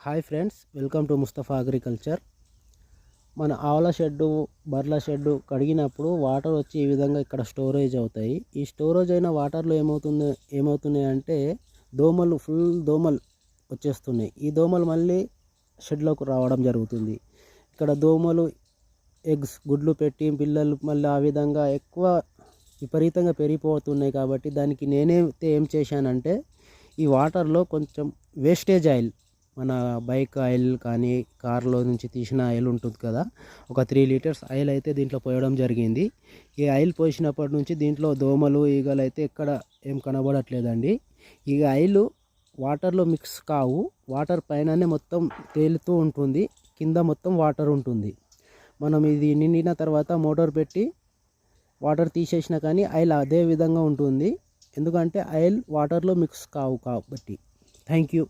Hi friends, welcome to Mustafa agriculture. మన ఆవుల shed, Barla shed కడిగినప్పుడు water వచ్చి ఈ విధంగా ఇక్కడ స్టోరేజ్ అవుతాయి. ఈ స్టోరేజ్ అయిన వాటర్లో ఏమవుతున్నాయి అంటే ఫుల్ దోమలు వచ్చేస్తున్నాయి. ఈ దోమలు మళ్ళీ షెడ్లోకి రావడం జరుగుతుంది. ఇక్కడ దోమలు గుడ్లు పెట్టి పిల్లలు మళ్ళీ ఆ విధంగా విపరీతంగా పెరిగిపోతున్నాయి. కాబట్టి దానికి నేనైతే ఏం చేశానంటే ఈ వాటర్లో కొంచెం వేస్టేజ్ ఆయిల్, మన బైక్ ఆయిల్ కానీ కార్లో నుంచి తీసిన ఆయిల్ ఉంటుంది కదా, ఒక 3 లీటర్స్ ఆయిల్ అయితే దీంట్లో పోయడం జరిగింది. ఈ ఆయిల్ పోసినప్పటి నుంచి దీంట్లో దోమలు, ఈగలు అయితే ఎక్కడ ఏం కనబడట్లేదండి. ఈ ఆయిల్ వాటర్లో మిక్స్ కావు, వాటర్ పైననే మొత్తం తేలుతూ ఉంటుంది, కింద మొత్తం వాటర్ ఉంటుంది. మనం ఇది నిండిన తర్వాత మోటార్ పెట్టి వాటర్ తీసేసినా కానీ ఆయిల్ అదే విధంగా ఉంటుంది, ఎందుకంటే ఆయిల్ వాటర్లో మిక్స్ కావు కాబట్టి. Thank you.